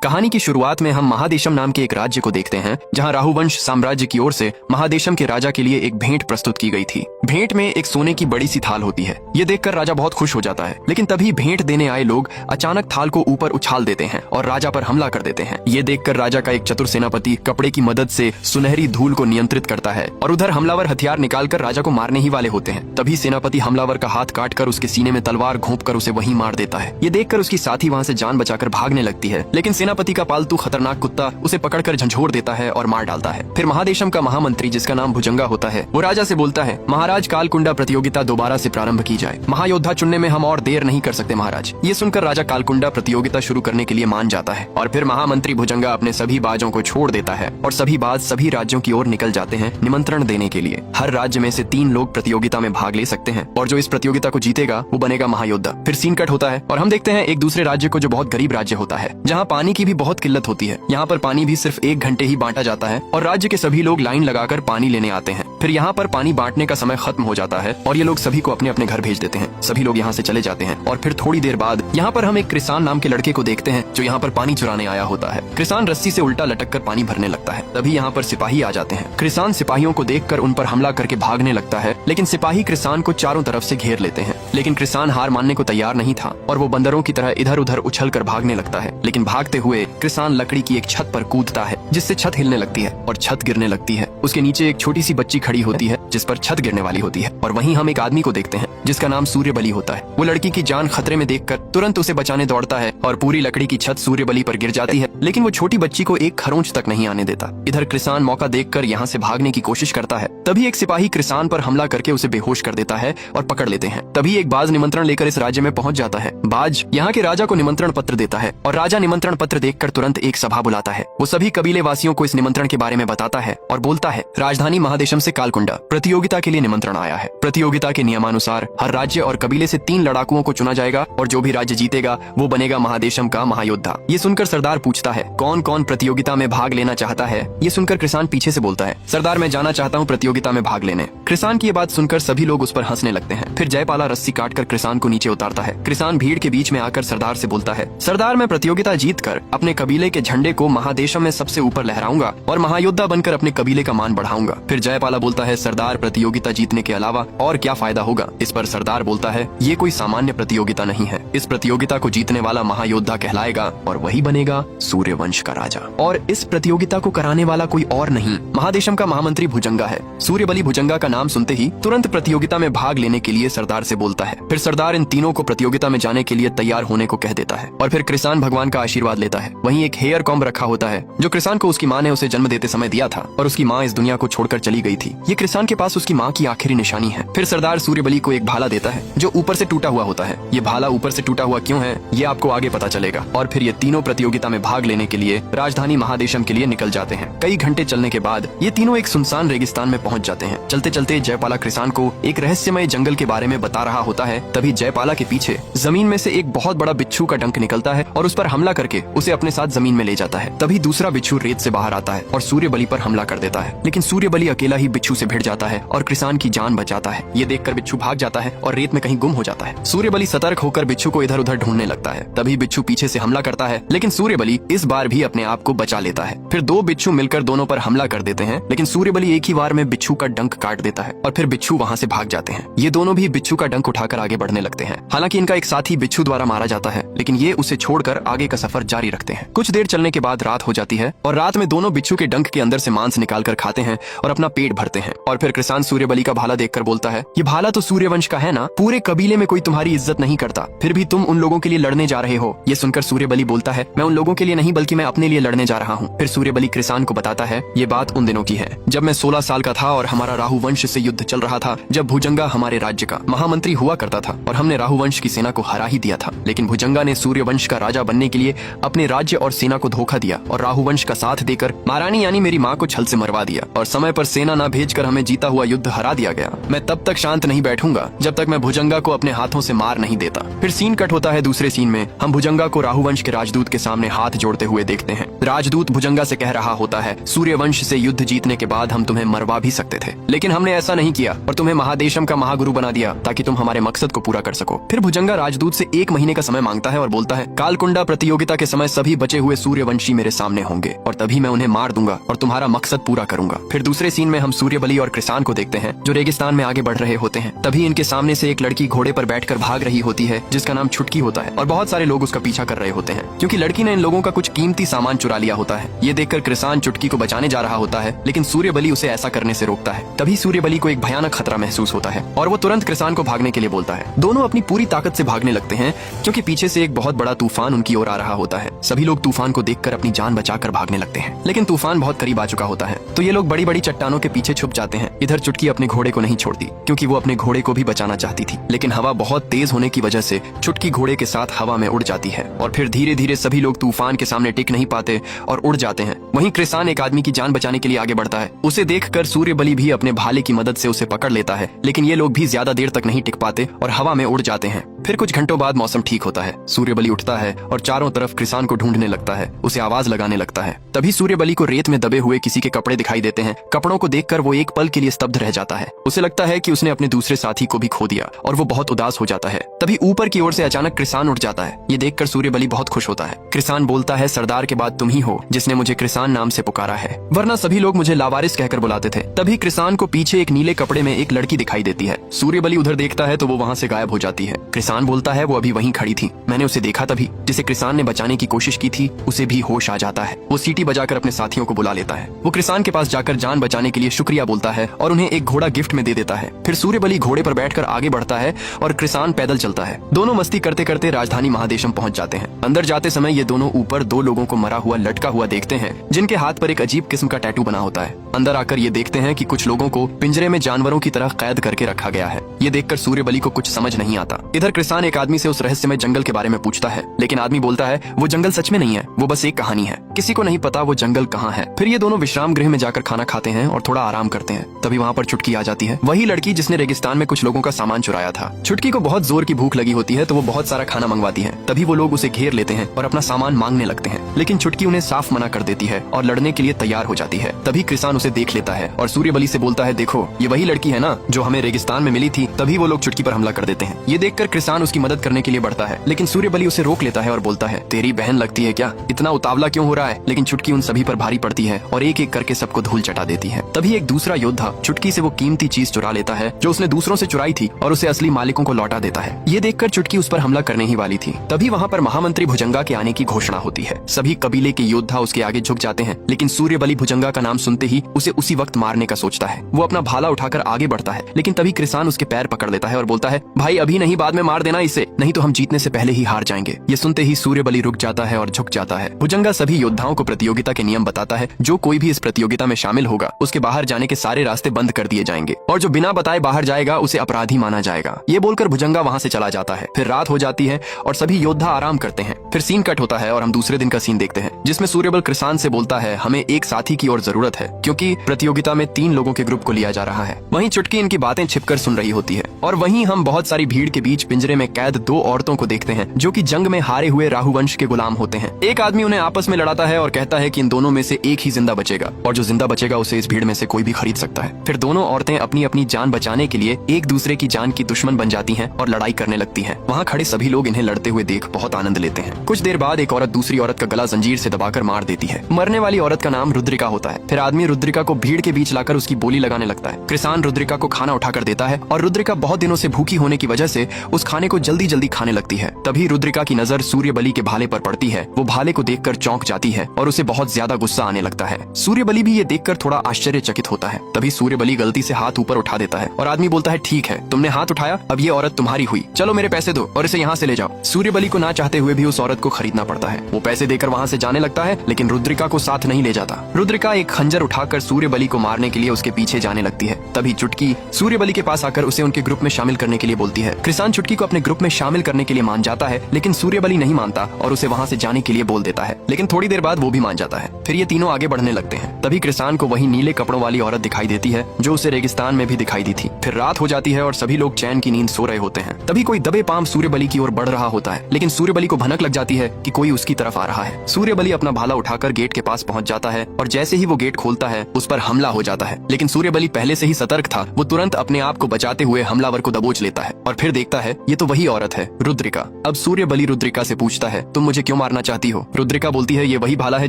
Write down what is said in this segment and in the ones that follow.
कहानी की शुरुआत में हम महादेशम नाम के एक राज्य को देखते हैं, जहां राहुवंश साम्राज्य की ओर से महादेशम के राजा के लिए एक भेंट प्रस्तुत की गई थी। भेंट में एक सोने की बड़ी सी थाल होती है। ये देखकर राजा बहुत खुश हो जाता है, लेकिन तभी भेंट देने आए लोग अचानक थाल को ऊपर उछाल देते हैं और राजा पर हमला कर देते हैं। ये देखकर राजा का एक चतुर सेनापति कपड़े की मदद से सुनहरी धूल को नियंत्रित करता है और उधर हमलावर हथियार निकालकर राजा को मारने ही वाले होते हैं। तभी सेनापति हमलावर का हाथ काटकर उसके सीने में तलवार घोंपकर उसे वहीं मार देता है। ये देखकर उसकी साथी वहाँ से जान बचाकर भागने लगती है, लेकिन सेनापति का पालतू खतरनाक कुत्ता उसे पकड़कर झंझोर देता है और मार डालता है। फिर महादेशम का महामंत्री, जिसका नाम भुजंगा होता है, वो राजा से बोलता है, महाराज कालकुंडा प्रतियोगिता दोबारा से प्रारंभ की जाए। महायोद्धा चुनने में हम और देर नहीं कर सकते महाराज। ये सुनकर राजा कालकुंडा प्रतियोगिता शुरू करने के लिए मान जाता है और फिर महामंत्री भुजंगा अपने सभी बाजों को छोड़ देता है और सभी बाज सभी राज्यों की ओर निकल जाते हैं निमंत्रण देने के लिए। हर राज्य में से 3 लोग प्रतियोगिता में भाग ले सकते हैं और जो इस प्रतियोगिता को जीतेगा वो बनेगा महायोद्धा। फिर सीन कट होता है और हम देखते हैं एक दूसरे राज्य को, जो बहुत गरीब राज्य होता है, जहाँ पानी की भी बहुत किल्लत होती है। यहाँ पर पानी भी सिर्फ 1 घंटे ही बांटा जाता है और राज्य के सभी लोग लाइन लगाकर पानी लेने आते हैं। फिर यहाँ पर पानी बांटने का समय खत्म हो जाता है और ये लोग सभी को अपने अपने घर भेज देते हैं। सभी लोग यहाँ से चले जाते हैं और फिर थोड़ी देर बाद यहाँ पर हम एक कृषाण नाम के लड़के को देखते हैं, जो यहाँ पर पानी चुराने आया होता है। कृषाण रस्सी से उल्टा लटक कर पानी भरने लगता है। तभी यहाँ पर सिपाही आ जाते हैं। कृषाण सिपाहियों को देखकर उन पर हमला करके भागने लगता है, लेकिन सिपाही कृषाण को चारों तरफ से घेर लेते हैं। लेकिन कृषाण हार मानने को तैयार नहीं था और वो बंदरों की तरह इधर उधर उछल कर भागने लगता है। लेकिन भागते हुए कृषाण लकड़ी की एक छत पर कूदता है, जिससे छत हिलने लगती है और छत गिरने लगती है। उसके नीचे एक छोटी सी बच्ची खड़ी होती है, जिस पर छत गिरने वाली होती है। और वहीं हम एक आदमी को देखते हैं, जिसका नाम सूर्यबली होता है। वो लड़की की जान खतरे में देखकर तुरंत उसे बचाने दौड़ता है और पूरी लकड़ी की छत सूर्यबली पर गिर जाती है, लेकिन वो छोटी बच्ची को एक खरोंच तक नहीं आने देता। इधर कृषाण मौका देखकर यहाँ से भागने की कोशिश करता है। तभी एक सिपाही कृषाण पर हमला करके उसे बेहोश कर देता है और पकड़ लेते हैं। तभी एक बाज निमंत्रण लेकर इस राज्य में पहुंच जाता है। बाज यहाँ के राजा को निमंत्रण पत्र देता है और राजा निमंत्रण पत्र देखकर तुरंत एक सभा बुलाता है। वो सभी कबीले वासियों को इस निमंत्रण के बारे में बताता है और बोलता है, राजधानी महादेशम से कालकुंडा प्रतियोगिता के लिए निमंत्रण आया है। प्रतियोगिता के नियमानुसार हर राज्य और कबीले से 3 लड़ाकुओं को चुना जाएगा और जो भी राज्य जीतेगा वो बनेगा महादेशम का महायोद्धा। ये सुनकर सरदार पूछता है, कौन कौन प्रतियोगिता में भाग लेना चाहता है? ये सुनकर कृषाण पीछे से बोलता है, सरदार मैं जाना चाहता हूँ प्रतियोगिता में भाग लेने। कृषाण की ये बात सुनकर सभी लोग उस पर हंसने लगते हैं। फिर जयपाला रस्सी काटकर कृषाण को नीचे उतारता है। कृषाण भीड़ के बीच में आकर सरदार से बोलता है, सरदार मैं प्रतियोगिता जीतकर अपने कबीले के झंडे को महादेशम में सबसे ऊपर लहराऊंगा और महायोद्धा बनकर अपने कबीले का मान बढ़ाऊंगा। फिर जयपाला बोलता है, सरदार प्रतियोगिता जीतने के अलावा और क्या फायदा होगा? इस पर सरदार बोलता है, ये कोई सामान्य प्रतियोगिता नहीं है। इस प्रतियोगिता को जीतने वाला महायोद्धा कहलाएगा और वही बनेगा सूर्यवंश का राजा। और इस प्रतियोगिता को कराने वाला कोई और नहीं, महादेशम का महामंत्री भुजंगा है। सूर्यबली भुजंगा का नाम सुनते ही तुरंत प्रतियोगिता में भाग लेने के लिए सरदार से बोलता है। फिर सरदार इन तीनों को प्रतियोगिता में जाने के लिए तैयार होने को कह देता है और फिर कृषाण भगवान का आशीर्वाद लेता है। वहीं एक हेयर कॉम्ब रखा होता है, जो कृषाण को उसकी माँ ने उसे जन्म देते समय दिया था और उसकी माँ इस दुनिया को छोड़कर चली गई थी। ये कृषाण के पास उसकी माँ की आखिरी निशानी है। फिर सरदार सूर्यबली को एक भाला देता है, जो ऊपर से टूटा हुआ होता है। ये भाला ऊपर से टूटा हुआ क्यों है, ये आपको आगे पता चलेगा। और फिर ये तीनों प्रतियोगिता में भाग लेने के लिए राजधानी महादेशम के लिए निकल जाते हैं। कई घंटे चलने के बाद ये तीनों एक सुनसान रेगिस्तान में पहुंच जाते हैं। चलते चलते जयपाला कृषाण को एक रहस्यमय जंगल के बारे में बता रहा होता है। तभी जयपाला के पीछे जमीन में से एक बहुत बड़ा बिच्छू का डंक निकलता है और उस पर हमला करके उसे अपने साथ जमीन में ले जाता है। तभी दूसरा बिच्छू रेत से बाहर आता है और सूर्यबली पर हमला कर देता है, लेकिन सूर्यबली अकेला ही बिच्छू से भिड़ जाता है और कृषाण की जान बचाता है। ये देखकर बिच्छू भाग जाता है और रेत में कहीं गुम हो जाता है। सूर्यबली सतर्क होकर बिच्छू को इधर उधर ढूंढने लगता है। तभी बिच्छू पीछे से हमला करता है, लेकिन सूर्यबली इस बार भी अपने आप को बचा लेता है। फिर 2 बिच्छू मिलकर दोनों पर हमला कर देते हैं, लेकिन सूर्यबली एक ही बार में बिच्छू का डंक काट देता है और फिर बिच्छू वहाँ से भाग जाते हैं। ये दोनों भी बिच्छू का डंक उठाकर आगे बढ़ने लगते हैं। हालांकि इनका एक साथी बिच्छू द्वारा मारा जाता है, लेकिन ये उसे छोड़कर आगे का सफर जारी रखते हैं। कुछ देर चलने के बाद रात हो जाती है और रात में दोनों बिच्छू के डंक के अंदर से मांस निकालकर खाते हैं और अपना पेट भरते हैं। और फिर कृषाण सूर्यबली का भाला देखकर बोलता है, ये भाला तो सूर्यवंश का है ना, पूरे कबीले में कोई तुम्हारी इज्जत नहीं करता, फिर भी तुम उन लोगों के लिए लड़ने जा रहे हो। ये सुनकर सूर्यबली बोलता है, मैं उन लोगों के लिए नहीं बल्कि मैं अपने लिए लड़ने जा रहा हूँ। फिर सूर्यबली कृषाण को बताता है, ये बात उन दिनों की है जब मैं 16 साल का था और हमारा राहुवंश से युद्ध चल रहा था, जब भुजंगा हमारे राज्य का महामंत्री हुआ करता था और हमने राहुवंश की सेना को हरा ही दिया था। लेकिन भुजंगा ने सूर्यवंश का राजा बनने के लिए अपने राज्य और सेना को धोखा दिया और राहुवंश का साथ देकर महारानी यानी मेरी माँ को छल से मरवा दिया और समय पर सेना न भेजकर हमें जीता हुआ युद्ध हरा दिया गया। मैं तब तक शांत नहीं बैठूंगा जब तक मैं भुजंगा को अपने हाथों से मार नहीं देता। फिर सीन कट होता है दूसरे सीन में। हम भुजंगा को राहुवंश के राजदूत के सामने हाथ जोड़ते हुए देखते हैं, राजदूत भुजंगा से कह रहा होता है, सूर्यवंश से युद्ध जीतने के बाद हम तुम्हें मरवा भी सकते थे, लेकिन हमने ऐसा नहीं किया और तुम्हें महादेशम का महागुरु बना दिया ताकि तुम हमारे मकसद को पूरा कर सको। फिर भुजंगा राजदूत से 1 महीने का समय मांगता है और बोलता है, कालकुंडा प्रतियोगिता के समय सभी बचे हुए सूर्यवंशी मेरे सामने होंगे और तभी मैं उन्हें मार दूंगा और तुम्हारा मकसद पूरा करूंगा। फिर दूसरे सीन में हम सूर्यबली और कृसान को देखते हैं जो रेगिस्तान में आगे बढ़ रहे होते हैं। तभी इनके सामने से एक लड़की घोड़े पर बैठकर भाग रही होती है जिसका नाम छुटकी होता है और बहुत सारे लोग उसका पीछा कर रहे होते हैं क्योंकि लड़की ने इन लोगों का कुछ कीमती सामान चुरा लिया होता है। ये देखकर कृसान चुटकी को बचाने जा रहा होता है, लेकिन सूर्यबली उसे ऐसा करने से रोकता है। तभी सूर्यबली को एक भयानक खतरा महसूस होता है और वो तुरंत कृसान को भागने के लिए बोलता है। दोनों अपनी पूरी ताकत से भागने लगते हैं क्योंकि पीछे से एक बहुत बड़ा तूफान उनकी ओर आ रहा होता है। सभी लोग तूफान को देखकर अपनी जान बचाकर भागने लगते हैं, लेकिन तूफान बहुत करीब आ चुका होता है तो ये लोग बड़ी बड़ी चट्टानों के पीछे छुप जाते हैं। इधर चुटकी अपने घोड़े को नहीं छोड़ती क्योंकि वो अपने घोड़े को भी बचाना चाहती थी, लेकिन हवा बहुत तेज होने की वजह से चुटकी घोड़े के साथ हवा में उड़ जाती है और फिर धीरे धीरे सभी लोग तूफान के सामने टिक नहीं पाते और उड़ जाते हैं। वहीं कृसान एक आदमी की जान बचाने के लिए आगे बढ़ता है। उसे देखकर सूर्यबली भी अपने भाले की मदद से उसे पकड़ लेता है, लेकिन ये लोग भी ज्यादा देर तक नहीं टिक पाते और हवा में उड़ जाते हैं। फिर कुछ घंटों बाद मौसम ठीक होता है। सूर्यबली उठता है और चारों तरफ कृसान को ढूंढने लगता है, उसे आवाज लगाने लगता है। तभी सूर्यबली को रेत में दबे हुए किसी के कपड़े दिखाई देते हैं। कपड़ों को देखकर वो एक पल के लिए स्तब्ध रह जाता है। उसे लगता है कि उसने अपने दूसरे साथी को भी खो दिया और वो बहुत उदास हो जाता है। तभी ऊपर की ओर से अचानक कृसान उठ जाता है। ये देखकर सूर्यबली बहुत खुश होता है। कृसान बोलता है, सरदार के बाद तुम ही हो जिसने मुझे कृसान नाम से पुकारा है, वरना सभी लोग मुझे लावारिस कहकर बुलाते थे। तभी कृसान को पीछे एक नीले कपड़े में एक लड़की दिखाई देती है। सूर्यबली उधर देखता है तो वो वहाँ से गायब हो जाती है। कृसान बोलता है, वो अभी वहीं खड़ी थी, मैंने उसे देखा। तभी जिसे कृसान ने बचाने की कोशिश की थी उसे भी होश आ जाता है। वो सीटी बजाकर अपने साथियों को बुला लेता है। वो कृसान के पास जाकर जान बचाने के लिए शुक्रिया बोलता है और उन्हें एक घोड़ा गिफ्ट में दे देता है। फिर सूर्यबली घोड़े पर बैठकर आगे बढ़ता है और कृसान पैदल चलता है। दोनों मस्ती करते करते राजधानी महादेशम पहुंच जाते हैं। अंदर जाते समय ये दोनों ऊपर 2 लोगों को मरा हुआ लटका हुआ देखते हैं जिनके हाथ पर एक अजीब किस्म का टैटू बना होता है। अंदर आकर ये देखते हैं कि कुछ लोगों को पिंजरे में जानवरों की तरह कैद करके रखा गया है। ये देखकर सूर्यबली को कुछ समझ नहीं आता। इधर कृसान एक आदमी से उस रहस्यमय जंगल के बारे में पूछता है, लेकिन आदमी बोलता है वो जंगल सच में नहीं है, वो बस एक कहानी है, किसी को नहीं पता वो जंगल कहाँ है। फिर ये दोनों विश्राम गृह में जाकर खाना खाते हैं और थोड़ा आराम करते हैं। तभी वहाँ पर चुटकी आ जाती है, वही लड़की जिसने रेगिस्तान में कुछ लोगों का सामान चुराया था। चुटकी को बहुत जोर की भूख लगी होती है तो वो बहुत सारा खाना मंगवाती है। तभी वो लोग उसे घेर लेते हैं और अपना सामान मांगने लगते हैं, लेकिन चुटकी उन्हें साफ मना कर देती है और लड़ने के लिए तैयार हो जाती है। तभी कृसान उसे देख लेता है और सूर्यबली से बोलता है, देखो ये वही लड़की है ना जो हमें रेगिस्तान में मिली थी। तभी वो लोग चुटकी पर हमला कर देते हैं। ये देखकर कृसान उसकी मदद करने के लिए बढ़ता है, लेकिन सूर्यबली उसे रोक लेता है और बोलता है, तेरी बहन लगती है क्या, इतना उतावला क्यों हो रहा है। लेकिन चुटकी उन सभी पर भारी पड़ती है और एक एक करके सबको धूल चटा देती है। तभी एक दूसरा योद्धा चुटकी से वो कीमती चीज चुरा लेता है जो उसने दूसरों से चुराई थी और उसे असली मालिकों को लौटा देता है। ये देखकर चुटकी उस पर हमला करने ही वाली थी। तभी वहाँ पर महामंत्री भुजंगा के आने की घोषणा होती है। सभी कबीले के योद्धा उसके आगे झुक जाते हैं, लेकिन सूर्यबली भुजंगा का नाम सुनते ही उसे उसी वक्त मारने का सोचता है। वो अपना भाला उठाकर आगे बढ़ता है, लेकिन तभी कृसान उसके पैर पकड़ लेता है और बोलता है, भाई अभी नहीं, बाद में मार देना इसे, नहीं तो हम जीतने से पहले ही हार जाएंगे। ये सुनते ही सूर्यबली रुक जाता है और झुक जाता है। भुजंगा सभी योद्धाओं को प्रतियोगिता के नियम बताता है। जो कोई भी इस प्रतियोगिता में शामिल होगा उसके बाहर जाने के सारे रास्ते बंद कर दिए जाएंगे और जो बिना बताए बाहर जाएगा उसे अपराधी माना जाएगा। ये बोलकर भुजंगा वहाँ से चला जाता है। फिर रात हो जाती है और सभी योद्धा आराम करते हैं। फिर सीन कट होता है और हम दूसरे दिन का सीन देखते हैं जिसमें सूर्यबल कृसान से बोलता है, हमें एक साथी की और जरूरत है क्योंकि प्रतियोगिता में 3 लोगों के ग्रुप को लिया जा रहा है। वहीं चुटकी इनकी बातें छिपकर सुन रही होती है और वहीं हम बहुत सारी भीड़ के बीच पिंजरे में कैद 2 औरतों को देखते हैं जो कि जंग में हारे हुए राहुवंश के गुलाम होते हैं। एक आदमी उन्हें आपस में लड़ाता है और कहता है कि इन दोनों में से एक ही जिंदा बचेगा और जो जिंदा बचेगा उसे इस भीड़ में से कोई भी खरीद सकता है। फिर दोनों औरतें अपनी अपनी जान बचाने के लिए एक दूसरे की जान की दुश्मन बन जाती हैं और लड़ाई करने लगती हैं। वहाँ खड़े सभी लोग इन्हें लड़ते हुए देख बहुत आनंद लेते हैं। कुछ देर बाद एक औरत दूसरी औरत का गला जंजीर से दबाकर मार देती है। मरने वाली औरत का नाम रुद्रिका होता है। फिर आदमी रुद्रिका को भीड़ के बीच लाकर उसकी बोली लगाने लगता है। कृसान रुद्रिका को खाना उठाकर देता है और रुद्रिका बहुत दिनों से भूखी होने की वजह से उस खाने को जल्दी जल्दी खाने लगती है। तभी रुद्रिका की नजर सूर्यबली के भाले पर पड़ती है। वो भाले को देखकर चौंक जाती है और उसे बहुत ज्यादा गुस्सा आने लगता है। सूर्यबली भी ये देखकर थोड़ा आश्चर्यचकित होता है। तभी सूर्यबली गलती से हाथ ऊपर उठा देता है और आदमी बोलता है, ठीक है तुमने हाथ उठाया, अब ये औरत तुम्हारी हुई, चलो मेरे पैसे दो और इसे यहाँ से ले जाओ। सूर्यबली को ना चाहते हुए भी उस औरत को खरीदना पड़ता है। वो पैसे देकर वहाँ से जाने लगता है, लेकिन रुद्रिका को साथ नहीं ले जाता। रुद्रिका एक खंजर उठाकर सूर्यबली को मारने के लिए उसके पीछे जाने लगती है। तभी चुटकी सूर्यबली के पास आकर उसे उनके ग्रुप में शामिल करने के लिए बोलती है। कृसान चुटकी को अपने ग्रुप में शामिल करने के लिए मान जाता है, लेकिन सूर्यबली नहीं मानता और उसे वहाँ से जाने के लिए बोल देता है। लेकिन थोड़ी देर बाद वो भी मान जाता है। फिर ये तीनों आगे बढ़ने लगते हैं। तभी कृसान को वही नीले कपड़ों वाली औरत दिखाई देती है जो उसे रेगिस्तान में भी दिखाई दी थी। फिर रात हो जाती है और सभी लोग चैन की नींद सो रहे होते हैं। तभी कोई दबे पांव सूर्यबली की ओर बढ़ रहा होता है, लेकिन सूर्यबली को भनक लग जाती है कि कोई उसकी तरफ आ रहा है। सूर्यबली अपना भाला उठाकर गेट के पास पहुंच जाता है और जैसे ही वो गेट खोलता है उस पर हमला हो जाता है। लेकिन सूर्यबली पहले से ही सतर्क था, वो तुरंत अपने आप को बचाते हुए हमलावर को दबोच लेता है और फिर देखता है ये तो वही औरत है, रुद्रिका। अब सूर्यबली रुद्रिका से पूछता है, तुम मुझे क्यों मारना चाहती हो? रुद्रिका बोलती है, ये वही भाला है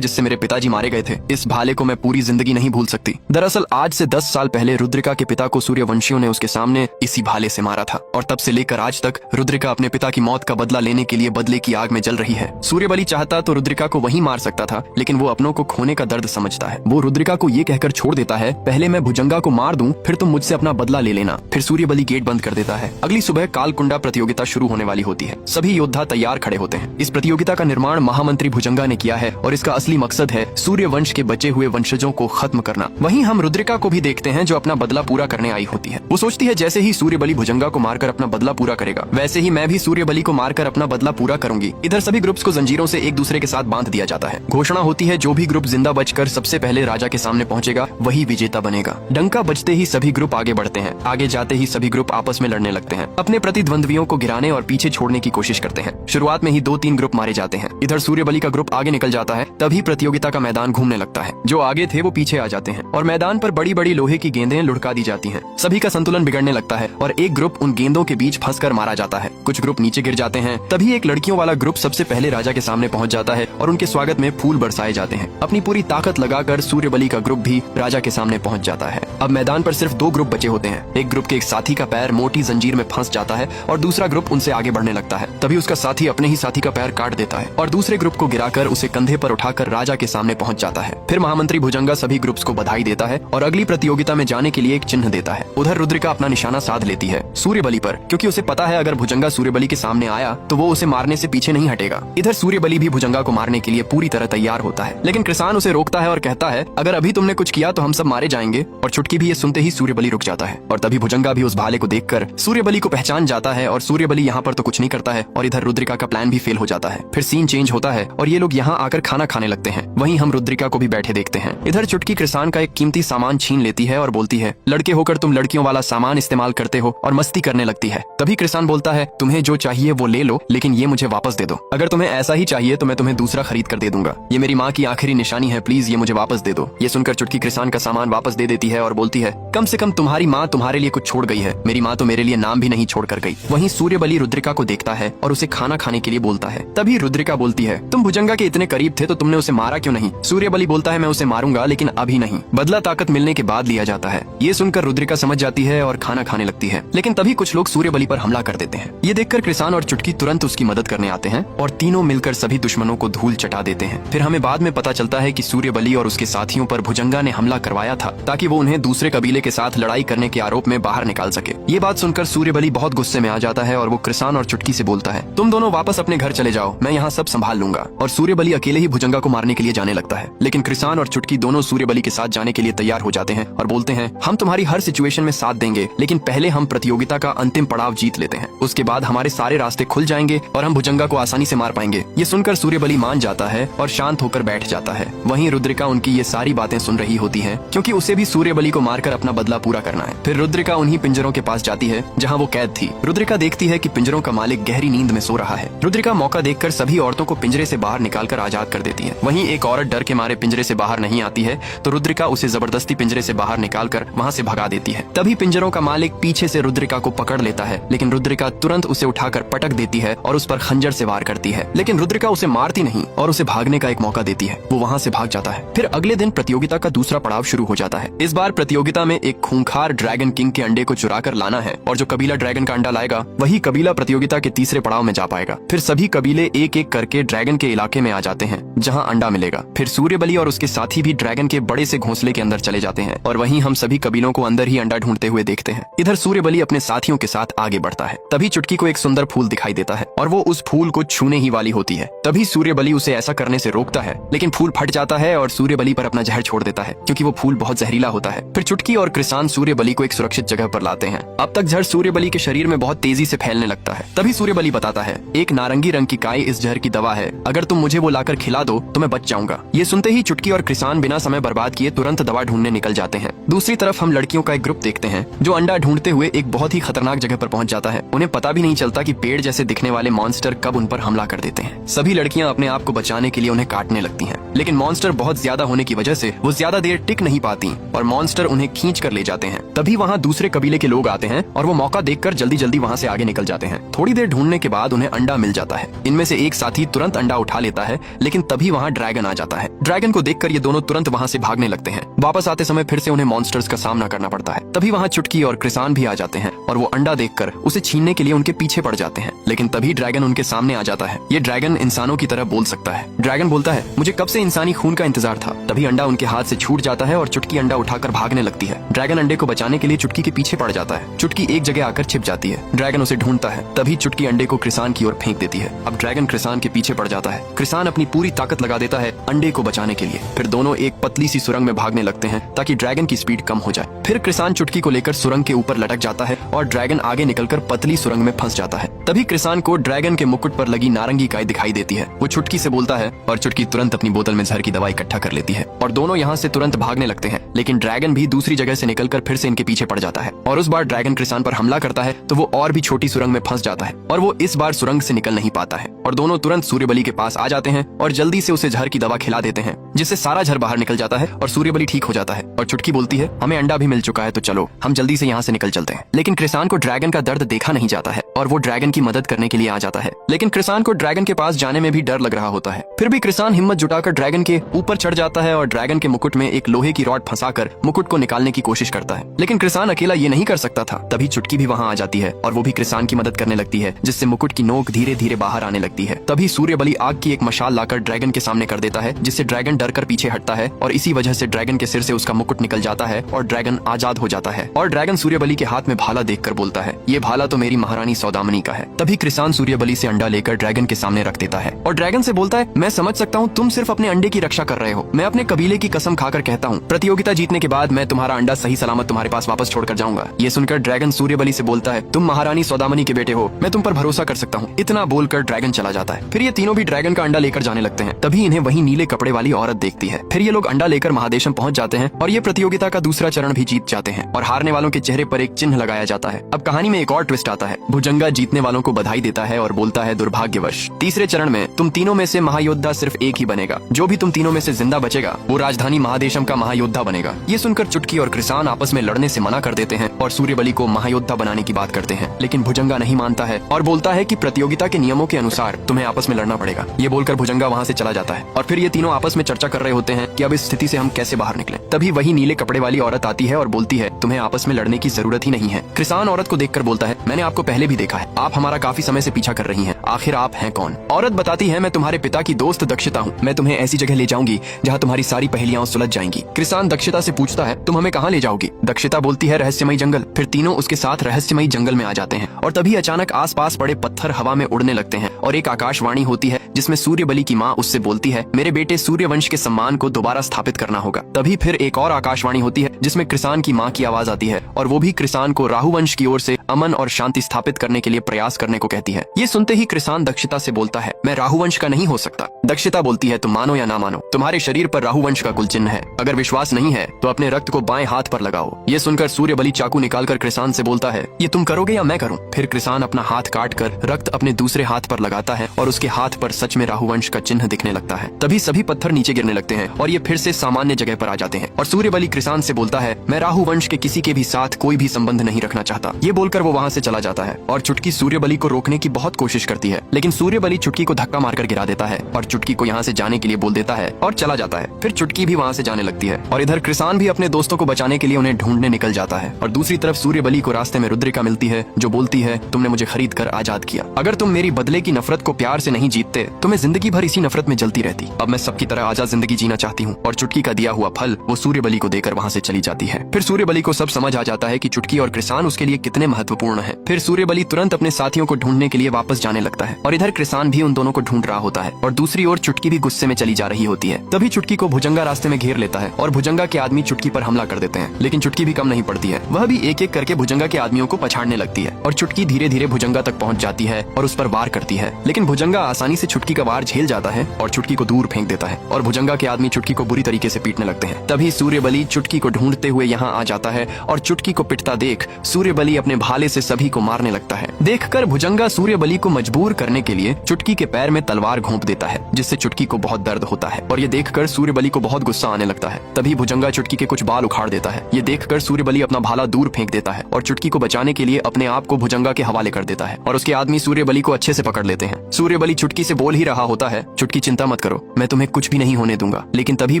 जिससे मेरे पिताजी मारे गए थे, इस भाले को मैं पूरी जिंदगी नहीं भूल सकती। दरअसल आज से 10 साल पहले रुद्रिका के पिता को सूर्यवंशियों ने उसके सामने इसी भाले से मारा था और तब से लेकर आज तक रुद्रिका अपने पिता की मौत का बदला लेने के लिए बदले की आग में जल रही है। सूर्यबली चाहता तो रुद्रिका को वहीं मार सकता था, लेकिन वो अपनों को खोने का दर्द समझता है। वो रुद्रिका को ये कहकर छोड़ देता है, पहले मैं भुजंगा को मार दूं, फिर तुम मुझसे अपना बदला ले लेना। फिर सूर्यबली गेट बंद कर देता है। अगली सुबह कालकुंडा प्रतियोगिता शुरू होने वाली होती है। सभी योद्धा तैयार खड़े होते हैं। इस प्रतियोगिता का निर्माण महामंत्री भुजंगा ने किया है और इसका असली मकसद है सूर्यवंश के बचे हुए वंशजों को खत्म करना। वहीं हम रुद्रिका को भी देखते हैं जो अपना बदला पूरा करने आई होती है। वो सोचती है जैसे ही सूर्यबली भुजंगा को मारकर अपना बदला पूरा करेगा, वैसे ही मैं भी सूर्यबली को मारकर अपना बदला पूरा करूंगी। इधर सभी ग्रुप्स को जंजीरों से एक दूसरे के साथ बांध दिया जाता है। घोषणा होती है जो भी ग्रुप जिंदा बचकर सबसे पहले राजा के सामने पहुंचेगा वही विजेता बनेगा। डंका बजते ही सभी ग्रुप आगे बढ़ते हैं। आगे जाते ही सभी ग्रुप आपस में लड़ने लगते हैं, अपने प्रतिद्वंद्वियों को गिराने और पीछे छोड़ने की कोशिश करते हैं। शुरुआत में ही 2-3 ग्रुप मारे जाते हैं। इधर सूर्यबली का ग्रुप आगे निकल जाता है, तभी प्रतियोगिता का मैदान घूमने लगता है। जो आगे थे वो पीछे आ जाते हैं और मैदान पर बड़ी बड़ी लोहे की गेंदें लुढ़का दी जाती हैं। सभी का संतुलन बिगड़ने लगता है और एक ग्रुप उन गेंदों के बीच फंसकर मारा जाता है। कुछ ग्रुप नीचे गिर जाते हैं। तभी एक लड़कियों वाला ग्रुप सबसे पहले राजा के सामने पहुंच जाता है और उनके स्वागत में फूल बरसाए जाते हैं। अपनी पूरी ताकत लगाकर सूर्यबली का ग्रुप भी राजा के सामने पहुंच जाता है। अब मैदान पर सिर्फ 2 ग्रुप बचे होते हैं। एक ग्रुप के एक साथी का पैर मोटी जंजीर में फंस जाता है और दूसरा ग्रुप उनसे आगे बढ़ने लगता है। तभी उसका साथी अपने ही साथी का पैर काट देता है और दूसरे ग्रुप को गिराकर उसे कंधे पर उठाकर राजा के सामने पहुंच जाता है। फिर महामंत्री भुजंगा सभी ग्रुप्स को बधाई देता है और अगली प्रतियोगिता में जाने के लिए एक चिन्ह देता है। उधर रुद्रिका अपना निशाना साध लेती है सूर्यबली पर, क्योंकि उसे पता है अगर भुजंगा सूर्यबली के सामने आया तो वो उसे मारने से पीछे नहीं हटेगा। इधर सूर्यबली भी भुजंगा को मारने के लिए पूरी तरह तैयार होता है, लेकिन कृसान उसे रोकता है और कहता है अगर अभी तुमने कुछ किया तो हम सब मारे जाएंगे। और चुटकी भी ये सुनते ही सूर्यबली रुक जाता है और तभी भुजंगा भी उस भाले को देखकर सूर्यबली को पहचान जाता है और सूर्यबली यहाँ पर तो कुछ नहीं करता है और इधर रुद्रिका का प्लान भी फेल हो जाता है। फिर सीन चेंज होता है और ये लोग यहाँ आकर खाना खाने लगते हैं। वहीं हम रुद्रिका को भी बैठे देखते हैं। इधर चुटकी कृसान का एक कीमती सामान छीन लेती है और बोलती है लड़के होकर तुम लड़कियों वाला सामान इस्तेमाल करते हो और मस्ती करने लगती है। तभी कृसान बोलता है तुम्हें जो चाहिए वो ले लो, लेकिन ये मुझे वापस दे दो। अगर तुम्हें ऐसा ही चाहिए तो मैं तुम्हें दूसरा खरीद कर दे दूंगा। ये मेरी माँ की आखिरी निशानी है, प्लीज ये मुझे वापस दे दो। ये सुनकर चुटकी कृसान का सामान वापस दे देती है और बोलती है कम से कम तुम्हारी माँ तुम्हारे लिए कुछ छोड़ गई है, मेरी माँ तो मेरे लिए नाम भी नहीं छोड़ कर गई। वहीं सूर्यबली रुद्रिका को देखता है और उसे खाना खाने के लिए बोलता है। तभी रुद्रिका बोलती है तुम भुजंगा के इतने करीब थे तो तुमने उसे मारा क्यों नहीं? सूर्यबली बोलता है मैं उसे मारूंगा लेकिन अभी नहीं, बदला ताकत मिलने के बाद लिया जाता है। ये सुनकर रुद्रिका समझ जाती है और खाना खाने लगती है, लेकिन तभी कुछ लोग सूर्यबली पर हमला कर देते हैं। ये देखकर कृसान और चुटकी तुरंत उसकी मदद करने आते हैं और तीनों मिलकर सभी दुश्मनों को धूल चटा देते हैं। फिर हमें बाद में पता चलता है कि सूर्यबली और उसके साथियों पर भुजंगा ने हमला करवाया था ताकि वो उन्हें दूसरे कबीले के साथ लड़ाई करने के आरोप में बाहर निकाल सके। ये बात सुनकर सूर्यबली बहुत गुस्से में आ जाता है और वो कृसान और चुटकी से बोलता है तुम दोनों वापस अपने घर चले जाओ, मैं यहाँ सब संभाल लूंगा। और सूर्यबली अकेले ही भुजंगा को मारने के लिए जाने लगता है, लेकिन कृसान और चुटकी दोनों सूर्यबली के साथ जाने के लिए तैयार हो जाते हैं और बोलते हैं हम तुम्हारी हर सिचुएशन में साथ देंगे, लेकिन पहले हम प्रतियोगिता का अंतिम पड़ाव जीत लेते हैं, उसके बाद हमारे सारे रास्ते खुल जाएंगे और हम भुजंगा को आसानी से मार पाएंगे। ये सुनकर सूर्यबली मान जाता है और शांत होकर बैठ जाता है। वहीं रुद्रिका उनकी ये सारी बातें सुन रही होती है, क्योंकि उसे भी सूर्यबली को मारकर अपना बदला पूरा करना है। फिर रुद्रिका उन्हीं पिंजरों के पास जाती है जहाँ वो कैद थी। रुद्रिका देखती है कि पिंजरों का मालिक गहरी नींद में सो रहा है। रुद्रिका मौका देखकर सभी औरतों को पिंजरे से बाहर निकालकर आजाद कर देती है। वहीं एक औरत डर के मारे पिंजरे से बाहर नहीं आती है तो रुद्रिका उसे जबरदस्ती पिंजरे से बाहर निकालकर वहाँ से भगा देती है। तभी पिंजरों का मालिक पीछे से रुद्रिका को पकड़ लेता है, लेकिन रुद्रिका तुरंत उसे उठाकर पटक देती है और उस पर खंजर से वार करती है। लेकिन रुद्रिका उसे मारती नहीं और उसे भागने का एक मौका देती है। वो वहाँ से भाग जाता है। फिर अगले दिन प्रतियोगिता का दूसरा पड़ाव शुरू हो जाता है। इस बार प्रतियोगिता में एक खूंखार ड्रैगन किंग के अंडे को चुरा कर लाना है और जो कबीला ड्रैगन का अंडा लाएगा वही कबीला प्रतियोगिता के तीसरे पड़ाव में जा पाएगा। फिर सभी कबीले एक एक करके ड्रैगन के इलाके में आ जाते हैं जहाँ अंडा मिलेगा। फिर सूर्यबली और उसके साथी भी ड्रैगन के बड़े से घोंसले के अंदर चले जाते हैं और वहीं हम सभी कबीलों को अंदर ही अंडा ढूंढते हुए देखते हैं। इधर सूर्यबली अपने साथियों के साथ आगे बढ़ता है। तभी चुटकी को एक सुंदर फूल दिखाई देता है और वो उस फूल को छूने ही वाली होती है। तभी सूर्यबली उसे ऐसा करने से रोकता है, लेकिन फूल फट जाता है और सूर्यबली पर अपना जहर छोड़ देता है, क्योंकि वो फूल बहुत जहरीला होता है। फिर चुटकी और कृसान सूर्यबली को एक सुरक्षित जगह पर लाते हैं। अब तक जहर सूर्यबली के शरीर में बहुत तेजी से फैलने लगता है। तभी सूर्यबली बताता है एक नारंगी रंग की काई इस जहर की दवा है, अगर तुम मुझे वो लाकर खिला दो तो मैं बच जाऊंगा। ये सुनते ही चुटकी और कृसान बिना समय बर्बाद किए तुरंत दवा ढूंढने निकल जाते हैं। दूसरी तरफ हम लड़कियों का एक ग्रुप देखते हैं जो अंडा ढूंढते हुए एक बहुत ही खतरनाक जगह पर पहुंच जाता है। उन्हें पता भी नहीं चलता कि पेड़ जैसे दिखने वाले मॉन्स्टर कब उन पर हमला कर देते हैं। सभी लड़कियां अपने आप को बचाने के लिए उन्हें काटने लगती हैं। लेकिन मॉन्स्टर बहुत ज्यादा होने की वजह से वो ज्यादा देर टिक नहीं पाती और मॉन्स्टर उन्हें खींच कर ले जाते हैं। तभी वहाँ दूसरे कबीले के लोग आते हैं और वो मौका देखकर जल्दी जल्दी वहाँ से आगे निकल जाते हैं। थोड़ी देर ढूंढने के बाद उन्हें अंडा मिल जाता है। इनमें से एक साथी तुरंत अंडा उठा लेता है, लेकिन तभी वहाँ ड्रैगन आ जाता है। ड्रैगन को देखकर ये दोनों तुरंत वहाँ से भागने लगते हैं। वापस आते समय फिर से उन्हें मॉन्स्टर्स का सामना करना पड़ता है। तभी वहाँ चुटकी और कृसान भी आ जाते हैं और वो अंडा देखकर उसे छीनने के लिए उनके पीछे पड़ जाते हैं। लेकिन तभी ड्रैगन उनके सामने आ जाता है। ये ड्रैगन इंसानों की तरह बोल सकता है। ड्रैगन बोलता है, मुझे कब से इंसानी खून का इंतजार था। तभी अंडा उनके हाथ से छूट जाता है और चुटकी अंडा उठाकर भागने लगती है। ड्रैगन अंडे को बचाने के लिए चुटकी के पीछे पड़ जाता है। चुटकी एक जगह आकर छिप जाती है। ड्रैगन उसे ढूंढता है। तभी चुटकी अंडे को कृसान की ओर फेंक देती है। अब ड्रैगन कृसान के पीछे पड़ जाता है। कृसान अपनी पूरी ताकत लगा देता है अंडे को बचाने के लिए। फिर दोनों एक पतली सी सुरंग में भागने लगते हैं ताकि ड्रैगन की स्पीड कम हो जाए। फिर कृसान चुटकी को लेकर सुरंग के ऊपर लटक जाता है और ड्रैगन आगे निकलकर पतली सुरंग में फंस जाता है। तभी कृसान को ड्रैगन के मुकुट पर लगी नारंगी काय दिखाई देती है। वो चुटकी से बोलता है और चुटकी तुरंत अपनी बोतल में जहर की दवा इकट्ठा कर लेती है और दोनों यहाँ से तुरंत भागने लगते हैं। लेकिन ड्रैगन भी दूसरी जगह से निकलकर फिर से इनके पीछे पड़ जाता है और उस बार ड्रैगन कृसान पर हमला करता है तो वो और भी छोटी सुरंग में फंस जाता है और वो इस बार सुरंग से निकल नहीं पाता है और दोनों तुरंत सूर्यबली के पास आ जाते हैं और जल्दी से उसे जहर की दवा खिला देते हैं, जिससे सारा जहर बाहर निकल जाता है और सूर्यबली ठीक हो जाता है। और चुटकी बोलती है, हमें अंडा भी मिल चुका है तो चलो हम जल्दी से यहाँ से निकल चलते हैं। लेकिन कृसान को ड्रैगन का दर्द देखा नहीं जाता है और वो ड्रैगन की मदद करने के लिए आ जाता है। लेकिन कृसान को ड्रैगन के पास जाने में भी डर लग रहा होता है। फिर भी कृसान हिम्मत जुटाकर ड्रैगन के ऊपर चढ़ जाता है और ड्रैगन के मुकुट में एक लोहे की रॉड फंसाकर मुकुट को निकालने की कोशिश करता है। लेकिन कृसान अकेला ये नहीं कर सकता था। तभी चुटकी भी वहाँ आ जाती है और वो भी कृसान की मदद करने लगती है, जिससे मुकुट की नोक धीरे धीरे बाहर आने लगती है। तभी सूर्यबली आग की एक मशाल लाकर ड्रैगन के सामने कर देता है, जिससे ड्रैगन डर कर पीछे हटता है और इसी वजह से ड्रैगन के सिर से उसका मुकुट निकल जाता है और ड्रैगन आजाद हो जाता है। और ड्रैगन सूर्यबली के हाथ में भाला देखकर बोलता है, ये भाला तो मेरी महारानी सौदामनी का है। तभी कृसान सूर्यबली से अंडा लेकर ड्रैगन के सामने रख देता है और ड्रैगन से बोलता है, मैं समझ सकता हूँ तुम सिर्फ अपने अंडे की रक्षा कर रहे हो। मैं अपने कबीले की कसम खाकर कहता हूँ, प्रतियोगिता जीतने के बाद मैं तुम्हारा अंडा सही सलामत तुम्हारे पास वापस छोड़कर जाऊंगा। ये सुनकर ड्रैगन सूर्यबली से बोलता है, तुम महारानी सौदामनी के बेटे हो, मैं तुम पर भरोसा कर सकता हूँ। इतना बोलकर ड्रैगन चला जाता है। फिर ये तीनों भी ड्रैगन का अंडा लेकर जाने लगते हैं। तभी इन्हें वही नीले कपड़े वाली औरत देखती है। फिर ये लोग अंडा लेकर महादेशम पहुंच जाते हैं और ये प्रतियोगिता का दूसरा चरण भी जीत जाते हैं और हारने वालों के चेहरे पर एक चिन्ह लगाया जाता है। अब कहानी में एक और ट्विस्ट आता है। भुजंगा जीतने वालों को बधाई देता है और बोलता है, दुर्भाग्यवश तीसरे चरण में तुम तीनों में से महायोद्धा सिर्फ एक ही बनेगा। जो भी तुम तीनों में से जिंदा बचेगा वो राजधानी महादेशम का महायोद्धा बनेगा। ये सुनकर चुटकी और कृसान आपस में लड़ने से मना कर देते हैं और सूर्यबली को महायोद्धा बनाने की बात करते हैं। लेकिन भुजंगा नहीं मानता है और बोलता है कि प्रतियोगिता के नियमों के अनुसार तुम्हें आपस में लड़ना पड़ेगा। ये बोलकर भुजंगा वहाँ से चला जाता है और फिर ये तीनों आपस में चर्चा कर रहे होते हैं कि अब इस स्थिति से हम कैसे बाहर निकलें। तभी वही नीले कपड़े वाली औरत आती है और बोलती है, तुम्हें आपस में लड़ने की जरूरत ही नहीं है। कृसान औरत को देखकर बोलता है, मैंने आपको पहले भी देखा है, आप हमारा काफी समय से पीछा कर रही हैं। आखिर आप हैं कौन? औरत बताती है, मैं तुम्हारे पिता की दोस्त दक्षता हूँ। मैं तुम्हें ऐसी जगह ले जाऊंगी जहाँ तुम्हारी सारी पहेलियां सुलझ जाएंगी। कृसान दक्षता से पूछता है, तुम हमें कहाँ ले जाओगी? दक्षता बोलती है, रहस्यमयी जंगल। फिर तीनों उसके साथ रहस्यमयी जंगल में आ जाते हैं और तभी अचानक आसपास पड़े पत्थर हवा में उड़ने लगते हैं और एक आकाशवाणी होती है जिसमें सूर्यबली की माँ उससे बोलती है, मेरे बेटे सूर्यवंश के सम्मान को दोबारा स्थापित करना होगा। तभी फिर एक और आकाशवाणी होती है जिसमें कृसान की माँ की आवाज आती है और वो भी कृसान को राहुवंश की ओर से अमन और शांति स्थापित करने के लिए प्रयास करने को कहती है। ये सुनते ही कृसान दक्षता से बोलता है, मैं राहुवंश का नहीं हो सकता। दक्षता बोलती है, तुम मानो या ना मानो, तुम्हारे शरीर पर राहुवंश का कुल चिन्ह है। अगर विश्वास नहीं है तो अपने रक्त को बाएं हाथ पर लगाओ। ये सुनकर सूर्यबली चाकू निकालकर कृसान से बोलता है, ये तुम करोगे या मैं करूं? फिर कृसान अपना हाथ काट कर रक्त अपने दूसरे हाथ पर लगाता है और उसके हाथ पर सच में राहुवंश का चिन्ह दिखने लगता है। तभी सभी पत्थर नीचे गिरने लगते हैं और ये फिर से सामान्य जगह पर आ जाते हैं और सूर्यबली कृसान से बोलता है, मैं राहुवंश के किसी के भी साथ कोई भी संबंध नहीं रखना चाहता। ये बोलकर वो वहाँ से चला जाता है और चुटकी सूर्यबली को रोकने की बहुत कोशिश करती है, लेकिन सूर्यबली चुटकी को धक्का मारकर गिरा देता है और चुटकी को यहाँ से जाने के लिए बोल देता है और चला जाता है। फिर चुटकी भी वहाँ से जाने लगती है और इधर कृसान भी अपने दोस्तों को बचाने के लिए उन्हें ढूंढने निकल जाता है। और दूसरी तरफ सूर्यबली को रास्ते में रुद्रिका मिलती है जो बोलती है, तुमने मुझे खरीद कर आजाद किया। अगर तुम मेरी बदले की नफरत को प्यार से नहीं जीतते तो मैं जिंदगी भर इसी नफरत में जलती रहती। अब मैं सबकी तरह आजाद जिंदगी जीना चाहती हूँ। और चुटकी का दिया हुआ फल वो सूर्यबली को देकर वहाँ से चली जाती है। फिर सूर्यबली को सब समझ आ जाता है कि चुटकी और कृसान उसके लिए कितने महत्वपूर्ण हैं। फिर सूर्यबली तुरंत अपने साथियों को ढूंढने के लिए वापस जाने लगता है और इधर कृसान भी उन दोनों को ढूंढ रहा होता है और दूसरी ओर चुटकी भी गुस्से में चली जा रही होती है। तभी चुटकी को भुजंगा रास्ते में घेर लेता है और भुजंगा के आदमी चुटकी पर हमला कर देते हैं, लेकिन चुटकी भी कम नहीं पड़ती है। वह भी एक एक करके भुजंगा के आदमियों को पछाड़ने लगती है और चुटकी धीरे धीरे भुजंगा तक पहुंच जाती है और उस पर वार करती है। लेकिन भुजंगा आसानी से चुटकी का वार झेल जाता है और चुटकी को दूर फेंक देता है और भुजंगा के आदमी चुटकी को बुरी तरीके से पीटने लगते हैं। तभी सूर्यबली चुटकी को ढूंढते हुए यहाँ आ जाता है और चुटकी को पिटता देख सूर्यबली अपने भाले से सभी को मारने लगता है। देखकर भुजंगा सूर्यबली को मजबूर करने के लिए चुटकी के पैर में तलवार घोंप देता है, जिससे चुटकी को बहुत दर्द होता है और ये देखकर सूर्यबली को बहुत गुस्सा आने लगता है। तभी भुजंगा चुटकी के कुछ बाल उखाड़ देता है। ये देखकर सूर्यबली अपना भाला दूर फेंक देता है और चुटकी को बचाने के लिए अपने आप को भुजंगा के हवाले कर देता है और उसके आदमी सूर्यबली को अच्छे से पकड़ लेते हैं। सूर्यबली चुटकी से बोल ही रहा होता है, चुटकी चिंता मत करो, मैं तुम्हें कुछ भी नहीं होने दूंगा। लेकिन तभी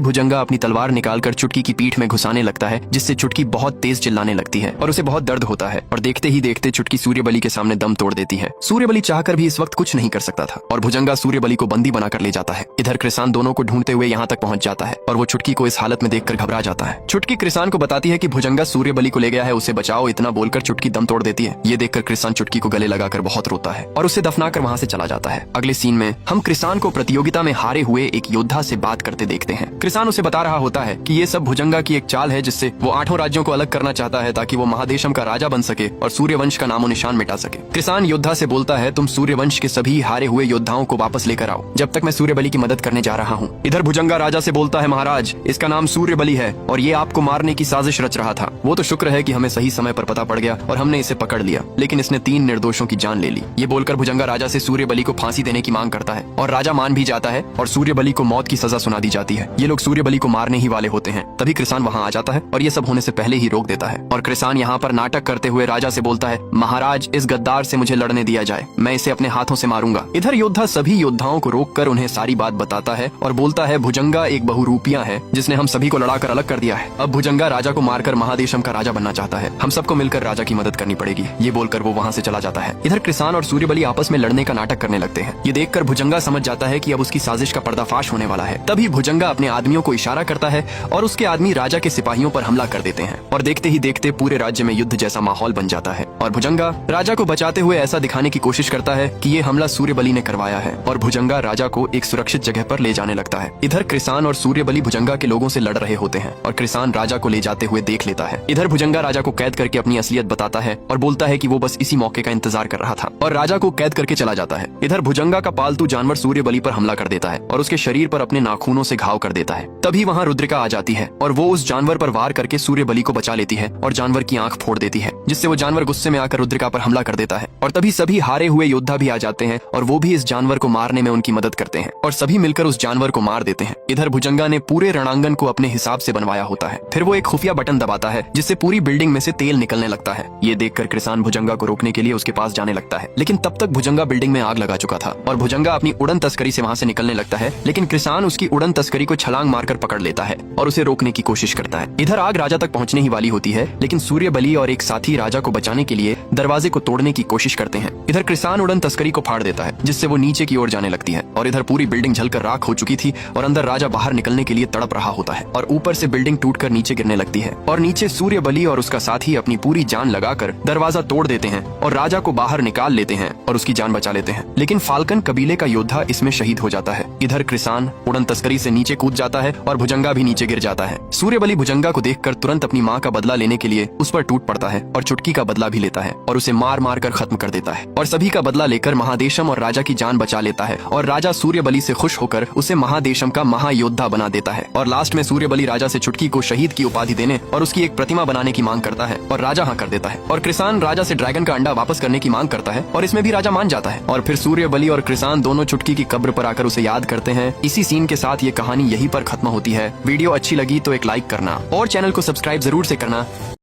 भुजंगा अपनी तलवार निकालकर चुटकी की पीठ में घुसाने लगता है, जिससे चुटकी बहुत तेज चिल्लाने लगती है और उसे बहुत दर्द होता है और देखते ही देखते चुटकी सूर्यबली के सामने दम तोड़ देती है। सूर्यबली चाहकर भी इस वक्त कुछ नहीं कर सकता था और भुजंगा सूर्यबली को बंदी बनाकर ले जाता है। इधर कृसान दोनों को ढूंढते हुए यहाँ तक पहुंच जाता है और वो चुटकी को इस हालत में देखकर घबरा जाता है। चुटकी कृसान को बताती है कि भुजंगा सूर्यबली को ले गया है, उसे बचाओ। इतना बोलकर चुटकी दम तोड़ देती है। ये देखकर कृसान चुटकी को गले लगाकर बहुत रोता है और उसे दफनाकर वहाँ से चला जाता है। अगले सीन में हम कृसान को प्रतियोगिता में हारे हुए एक योद्धा से बात करते देखते हैं। कृसान उसे बता रहा होता है कि ये सब भुजंगा की एक चाल है, जिससे वो 8 राज्यों को अलग करना चाहता है ताकि वो महादेशम का राजा बन सके और सूर्यवंश का नामो निशान मिटा सके। कृसान योद्धा से बोलता है, तुम सूर्यवंश के सभी हारे हुए योद्धाओं को वापस लेकर आओ, जब तक मैं सूर्यबली की मदद करने जा रहा हूँ। इधर भुजंगा राजा से बोलता है, महाराज इसका नाम सूर्यबली है और ये आपको मारने की साजिश रच रहा था। वो तो शुक्र है कि हमें सही समय पर पता पड़ गया और हमने इसे पकड़ लिया, लेकिन इसने 3 निर्दोषों की जान ले ली। ये बोलकर भुजंगा राजा से सूर्यबली को फांसी देने की मांग करता है और राजा मान भी जाता है और सूर्यबली को मौत की सजा सुना दी जाती है। ये लोग सूर्यबली को मारने ही वाले होते हैं। तभी कृसान वहाँ आ जाता है और ये सब होने से पहले ही रोक देता है और कृसान यहाँ पर नाटक करते हुए राजा से बोलता है, महाराज इस गद्दार से मुझे लड़ने दिया जाए, मैं इसे अपने हाथों से मारूंगा। इधर योद्धा सभी योद्धाओं को रोककर उन्हें सारी बात बताता है और बोलता है, भुजंगा एक बहुरूपिया है जिसने हम सभी को लड़ाकर अलग कर दिया है। अब भुजंगा राजा को मारकर महादेशम का राजा बनना चाहता है। हम सबको मिलकर राजा की मदद करनी पड़ेगी। ये बोलकर वो वहाँ से चला जाता है। इधर कृसान और सूर्यबली आपस में लड़ने का नाटक करने लगते हैं। ये देखकर भुजंगा समझ जाता है कि अब उसकी साजिश का पर्दाफाश होने वाला है। तभी भुजंगा अपने आदमियों को इशारा करता है और उसके आदमी राजा के सिपाहियों पर हमला कर देते हैं और देखते ही देखते पूरे राज्य में युद्ध जैसा माहौल बन जाता है और भुजंगा राजा को बचाते हुए ऐसा दिखाने की कोशिश करता है कि ये हमला सूर्यबली ने करवाया है और भुजंगा राजा को एक सुरक्षित जगह पर ले जाने लगता है। इधर कृसान और सूर्यबली भुजंगा के लोगों से लड़ रहे होते हैं और कृसान राजा को ले जाते हुए देख लेता है। इधर भुजंगा राजा को कैद करके अपनी असलियत बताता है और बोलता है कि वो बस इसी मौके का इंतजार कर रहा था और राजा को कैद करके चला जाता है। इधर भुजंगा का पालतू जानवर सूर्यबली पर हमला कर देता है और उसके शरीर पर अपने नाखूनों से घाव कर देता है। तभी वहाँ रुद्रिका आ जाती है और वो उस जानवर पर वार करके सूर्यबली को बचा लेती है और जानवर की आंख फोड़ देती है, जिससे वो जानवर गुस्से में आकर रुद्रिका पर हमला कर देता है। और तभी सभी हारे हुए योद्धा भी आ जाते हैं और वो भी इस जानवर को मारने में उनकी मदद करते हैं और सभी मिलकर उस जानवर को मार देते हैं। इधर भुजंगा ने पूरे रणांगन को अपने हिसाब से बनवाया होता है। फिर वो एक खुफिया बटन दबाता है जिससे पूरी बिल्डिंग में से तेल निकलने लगता है। ये देखकर कृसान भुजंगा को रोकने के लिए उसके पास जाने लगता है, लेकिन तब तक भुजंगा बिल्डिंग में आग लगा चुका था और भुजंगा अपनी उड़न तस्करी से वहाँ से निकलने लगता है, लेकिन कृसान उसकी उड़न तस्करी को छलांग मारकर पकड़ लेता है और उसे रोकने की कोशिश करता है। इधर आग राजा तक पहुँचने ही वाली होती है, लेकिन सूर्यबली और एक साथी राजा को बचाने के लिए दरवाजे को तोड़ने की कोशिश करते हैं। इधर कृसान उड़न तस्करी को फाड़ देता है, जिससे वो नीचे की ओर जाने लगती है और इधर पूरी बिल्डिंग जलकर राख हो चुकी थी और अंदर राजा बाहर निकलने के लिए तड़प रहा होता है और ऊपर से बिल्डिंग टूटकर नीचे गिरने लगती है और नीचे सूर्यबली और उसका साथी अपनी पूरी जान लगाकर दरवाजा तोड़ देते हैं और राजा को बाहर निकाल लेते हैं और उसकी जान बचा लेते हैं, लेकिन फाल्कन कबीले का योद्धा इसमें शहीद हो जाता है। इधर कृसान उड़न तस्करी से नीचे कूद जाता है और भुजंगा भी नीचे गिर जाता है। सूर्यबली भुजंगा को देखकर तुरंत अपनी माँ का बदला लेने के लिए उस पर टूट पड़ता है और चुटकी का बदला भी लेता है और उसे मार मार कर खत्म कर देता है और सभी का बदला लेकर महादेशम और राजा की जान बचा लेता है और राजा सूर्यबली से खुश होकर उसे महादेशम का महायोद्धा बना देता है। और लास्ट में सूर्यबली राजा से चुटकी को शहीद की उपाधि देने और उसकी एक प्रतिमा बनाने की मांग करता है और राजा हाँ कर देता है और कृसान राजा से ड्रैगन का अंडा वापस करने की मांग करता है और इसमें भी राजा मान जाता है और फिर सूर्यबली और कृसान दोनों चुटकी की कब्र पर आकर उसे याद करते हैं। इसी सीन के साथ ये कहानी यहीं पर खत्म होती है। वीडियो अच्छी लगी तो एक लाइक करना और चैनल को सब्सक्राइब जरूर से करना।